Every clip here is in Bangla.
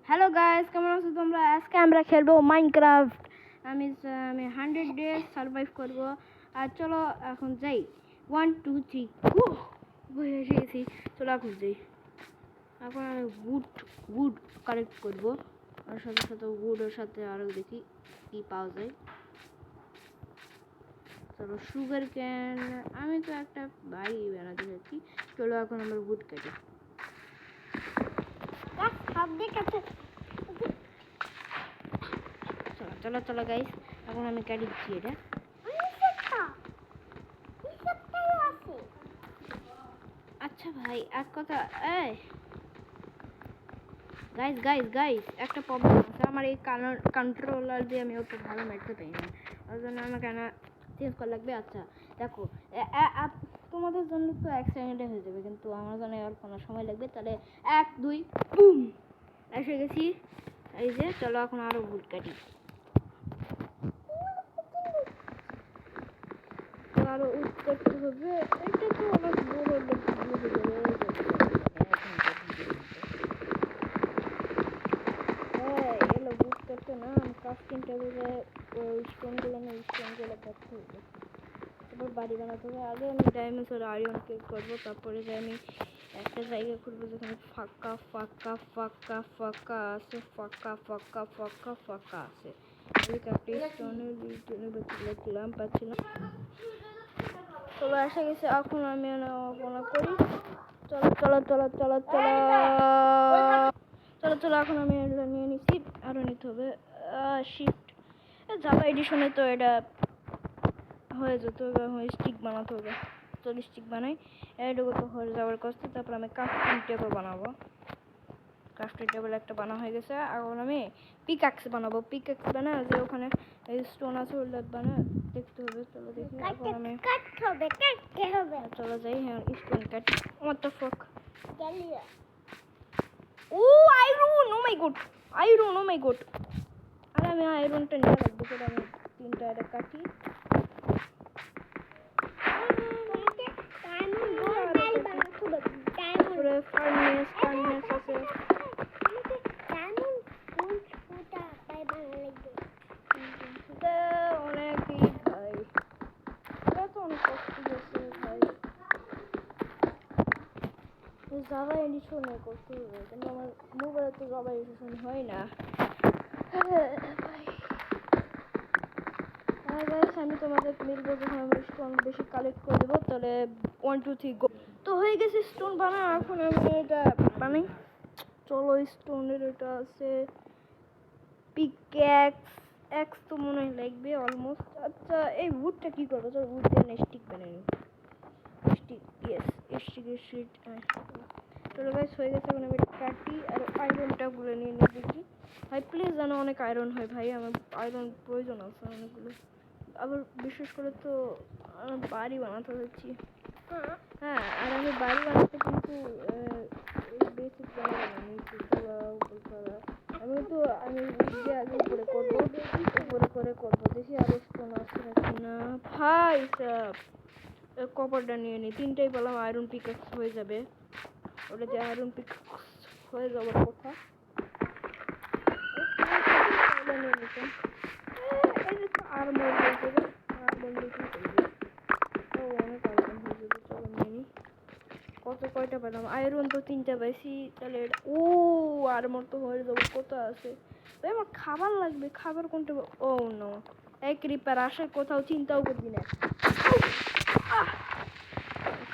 হ্যালো গাইস, কেমন আছো তোমরা? আজকে আমরা খেলবো মাইনক্রাফট। আমি 100 ডেজ সার্ভাইভ করব। আর চলো এখন যাই। 1 2 3 বই এসে গেছি। চলো এখন যাই। এখন আমি উড কালেক্ট করব। আর সাথে সাথে উডের সাথে আরও দেখি কি পাওয়া যায়। চলো সুগার ক্যান, আমি তো একটা বাড়ি বানাতে যাচ্ছি। চলো এখন আমরা উড কাটি। চলো চলো গাইস, এখন আমি কাটি দিচ্ছি এটা। আচ্ছা ভাই, এক কথা, এই গাইস গাইস গাইস একটা প্রবলেম আছে। আমার এই কন্ট্রোলার দিয়ে আমি ওটা ভালো মারতে পারি না, ওই জন্য আমাকে না চেঞ্জ করা লাগবে। আচ্ছা দেখো, তোমাদের জন্য তো 1 সেকেন্ডে হয়ে যাবে, কিন্তু আমার জন্য আর কোনো সময় লাগবে। তাহলে 1 2 বুম এসে গেছি। এই যে চলো এখন আরো বুট কাটি। আরো উঠ করতে হবে। এটা তো অনেক বড় এলো বুট করতে না। ক্রাফটিং টেবিলে ওই স্টোনগুলো না, স্টোনগুলো করতে হবে। তারপর বাড়ি বানাতে হবে। আগে আমি ডায়মন্ডের আয়রন কেক করবো, তারপরে যে আমি একটা জায়গা খুঁজবো যেখানে ফাঁকা ফাঁকা ফাঁকা ফাঁকা আছে, ফাঁকা ফাঁকা ফাঁকা ফাঁকা আছে। আমি একটা স্টোনের দেখলাম, পাচ্ছিলাম। চলো এসে গেছে। এখন আমি মনে করি চলো চলো চলো চলো চলো চলো চলো এখন আমি এটা নিয়ে নিচ্ছি। আরও নিতে হবে শিফট। জাভা এডিশনে তো এটা হয়ে যেত, স্টিক বানাতে হবে। চলো স্টিক বানাই। এটুকু তো হয়ে যাওয়ার কষ্ট। তারপর আমি ক্রাফটিং টেবিল বানাবো। ক্রাফটিং টেবিল একটা বানা হয়ে গেছে। এখন আমি পিকঅ্যাক্স বানাবো। পিকঅ্যাক্স বানায় যে ওখানে এই স্টোন আছে ওটা বানায় দেখতে হবে। চলো দেখি। এখন আমি কাটতে হবে। চলো যাই। হ্যাঁ stone cut. What the fuck, oh iron, oh my god, iron, oh my god. আর আমি আয়রনটা নিয়ে রাখবো। সেটা আমি 3টা এটা কাটি। ফার্নেস আছে। অনেকই ভাই, এটা তো অনেক কষ্ট গেছে ভাই। জাভা এডিশনে করতে হবে, কিন্তু আমার মোবাইলে তো জাভা এডিশন হয় না। আমি তোমাদের মিলবো যখন আমি স্টোন বেশি কালেক্ট করে দেবো। তাহলে 1 2 3 গো। তো হয়ে গেছে স্টোন বানা। এখন আমি এটা বানাই। চলো স্টোনের এটা আছে পিকঅ্যাক্স এক্স তো মনে হয় লাগবে অলমোস্ট। আচ্ছা এই উডটা কি করবো? চলো উড দিয়ে স্টিক বানিয়ে নিই। Stick, yes stick. চলো গাইস হয়ে গেছে। এখন আমি কাটি আর আয়রনটা গুলো নিয়ে নিই দেখি। ভাই প্লিজ যেন অনেক আয়রন হয় ভাই, আমার আয়রন প্রয়োজন আছে অনেকগুলো। আবার বিশেষ করে তো বাড়ি বানাতে হচ্ছি। হ্যাঁ আর আমি বাড়ি বানাতে কিন্তু বেসিক আমি তো আমি আগে উপরে করবো, উপরে করে করবো। দেখি আর স্টোন আছে নাকি না। ভাই কপারটা নিয়ে নিই। 3টাই পেলাম। আয়রন পিকঅ্যাক্স হয়ে যাবে। ওটা যে আয়রন পিকঅ্যাক্স হয়ে যাওয়ার কথা। আর্মর হয়ে যাবে। আর্মর দেখি অনেক আয়রন হয়ে যাবে। চলো নিয়ে নিই। কয়টা পেলাম? আয়রন তো 3টা পাইছি। তাহলে ও আর্মর তো হয়ে যাবে। কত আছে ভাই? আমার খাবার লাগবে। খাবার কোনটা? ও নো, এক রিপার আসে কোথাও চিন্তাও করবি না।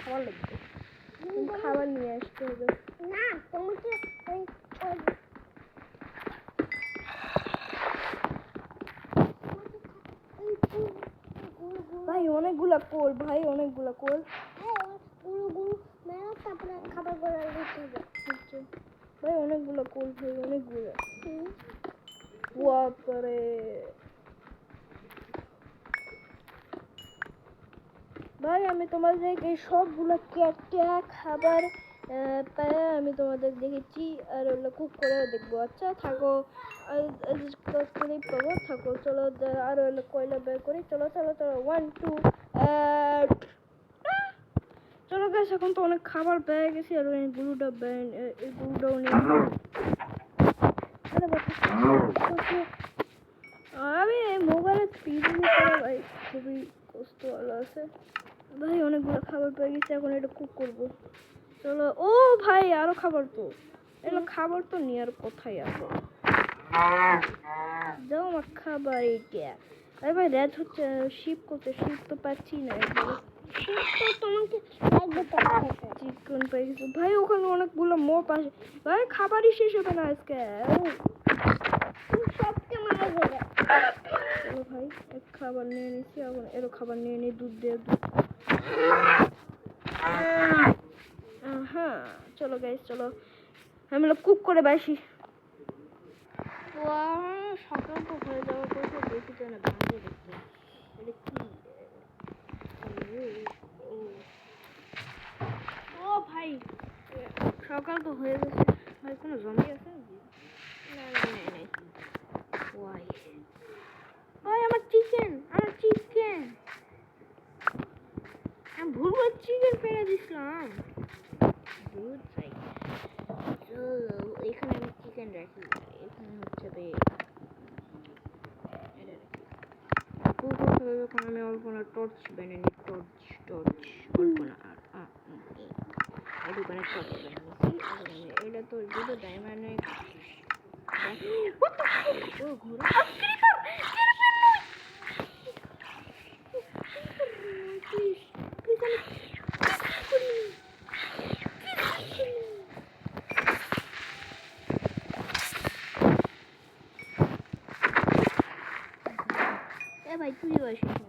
খাবার লাগবে, খাবার নিয়ে আসতে হবে। না তোমাকে ভাই অনেকগুলা কোল, ভাই অনেকগুলা কোল। খাবার ভাই অনেকগুলো কোল, ভাই অনেকগুলো। বাপরে ভাই আমি তোমাদেরকে সবগুলো কেটে খাবার পায়ে আমি তোমাদের দেখেছি আর ওগুলো কুক করেও দেখবো। আচ্ছা থাকো, ক্লিপ পাবো, থাকো। চলো আর ওগুলো কয়লা বের করি। চলো চলো চলো 1 2 চলো গাইস। এখন তো অনেক খাবার পেয়ে গেছি আর ওই গুরুটাও নিয়ে আমি মোবাইলে পিজি করা ভাই খুবই কষ্ট ভালো আছে ভাই, অনেকগুলো খাবার পেয়ে গেছি, এখন এটা কুক করবো। চলো। ও ভাই আরো খাবার তো, এগুলো খাবার তো নিয়ে আর কোথায় আছে, দাও আমার খাবার এইটা। আরে ভাই রাত হচ্ছে, শিপ করতে, শিপ তো পাচ্ছি না। তোমাকে চিকেন পেয়ে গেছি ভাই, ওখানে অনেকগুলো মোপ আসে ভাই, খাবারই শেষ হবে না আজকে। সবকে মারা যাবে। চলো ভাই, এক খাবার নিয়ে নিচ্ছি, এখন এরও খাবার নিয়ে নিই, দুধ দিয়ে দুধ। হ্যাঁ চলো গাইস, চলো আমি কুক করে বাসি। সকাল তো হয়ে যাওয়ার পর দেখি তো না ভাঙে দেখতে, এটা কি? ও ভাই সকাল তো হয়ে গেছে ভাই, কোনো জমি আছে নাকি? না না না না, ওয়াই ভাই আমার চিকেন, আমার চিকেন, আমি ভুল করে চিকেন ফেলে দিছিলাম। দুধ চাই, এখানে আমি চিকেন রাখি, এখানে হচ্ছে যখন আমি অল্প না টর্চ বেনে নিই, টর্চ অল্প না, আর দোকানে টর্চ বেনে নিচ্ছি। এটা তো দুটো ডায়মন্ডে ঘোরা। ভাই তুই আসিস না,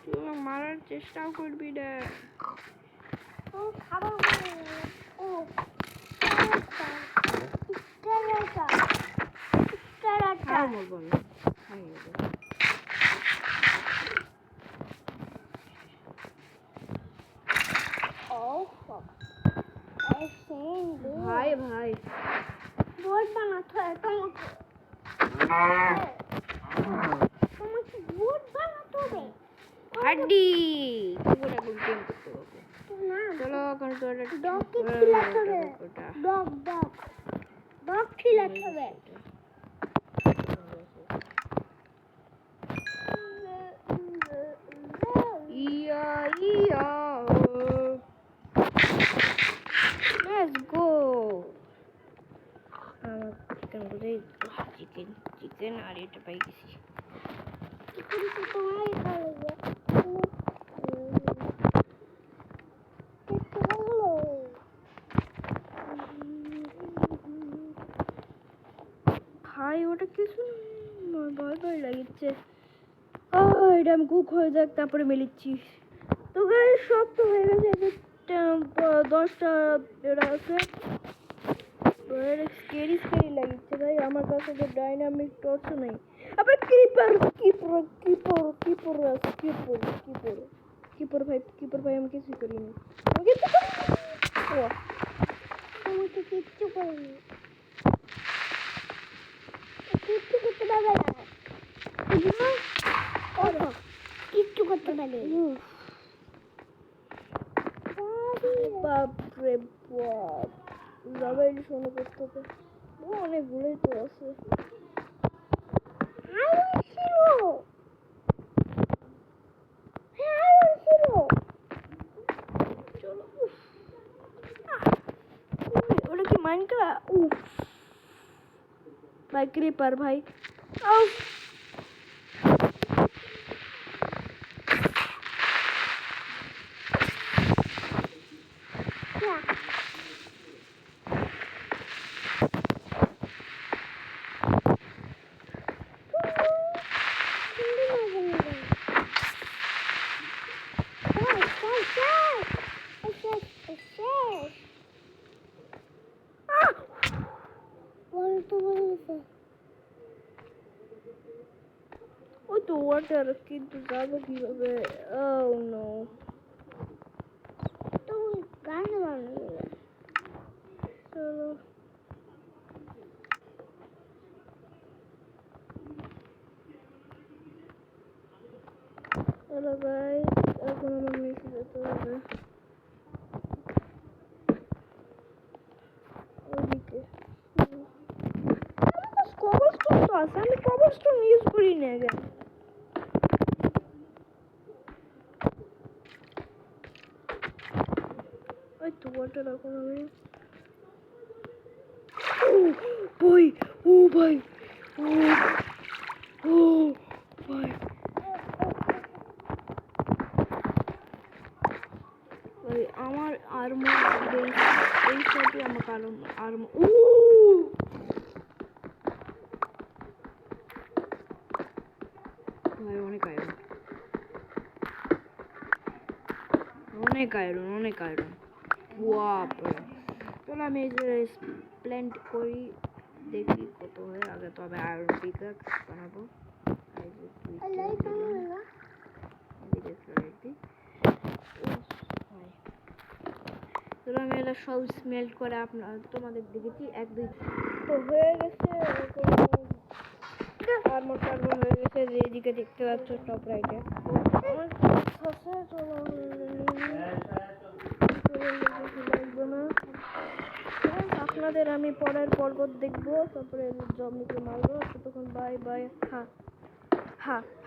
তুই মারার চেষ্টাও করবি না। ভাই ভাই বোর্ড বানাতে হয় তোমাকে বোর্ড বানাতে হবে হাড্ডি, পুরো একদম গেম করতে হবে। চলো কন্ট্রোলার ডগ কি খেলাতে হবে, ডগ ডগ ডগ খেলাতে হবে। ইয়া ইয়া লেটস গো। আমার চিকেন বুঝে, চিকেন চিকেন আর এটা পাই গেছি। চিকেন তো তোমারই খাওয়া ভাই, ওটা কিছু ভয় ভয় লাগছে। এটা আমি কুক হয়ে যাক তারপরে মেলিচ্ছি। তো গাইস সব তো হয়ে গেছে, 10টা এরা আছে। স্কেরি স্কেরি লাগছে ভাই, আমার কাছে যে ডাইনামিক টর্চ নেই। আবার ক্রিপার কিপার কিপার কিপার আছে, কিপার কিপার কিপার ভাই, কিপার ভাই আমি কিছু করিনি, আমি কিছু করিনি, আমাকে কিচ্ছু করিনি, কিচ্ছু করতে পারবে না, কিচ্ছু করতে পারবে। বাপরে বাপ, সবাই শোনো করতে হবে, অনেকগুলোই তো আছে। চলো, ওটা কি মাইনক্রাফট? উফ ভাই ক্রিপার ভাই, ওই তো ওয়াটার, কিন্তু যাবো কিভাবে? Oh no, তো গান বানাবে। চলো চলো গাইস, এখন আমার নিচে যেতে হবে। আছে, আমি কবরস্টোন ইউজ করি না কেন? ওই তো ওয়াটার এখন আমি ভাই, ও ভাই, ও ও ভাই, ভাই আমার আর্মার এই সাথে আমার আর্মার ও ভাই, অনেক আয়রন, অনেক আয়রন, অনেক আয়রন। বাপরে, চলো আমি এই যে প্ল্যান্ট করি, দেখি কত হয়। আগে তো আমি আয়রন পিকাক্স বানাবো। এই যে চলো আমি এটা সব স্মেল্ট করে তোমাদের দেখেছি 1 2 তো হয়ে গেছে। আর্মর টার্মর হয়ে গেছে, যে এদিকে দেখতে পাচ্ছ টপ রাইটে আমার আছে। চলো লাগবে না, আপনাদের আমি পরের পর্বত দেখবো, তারপরে জমিকে মারবো। ততক্ষণ বাই বাই। হ্যাঁ হ্যাঁ।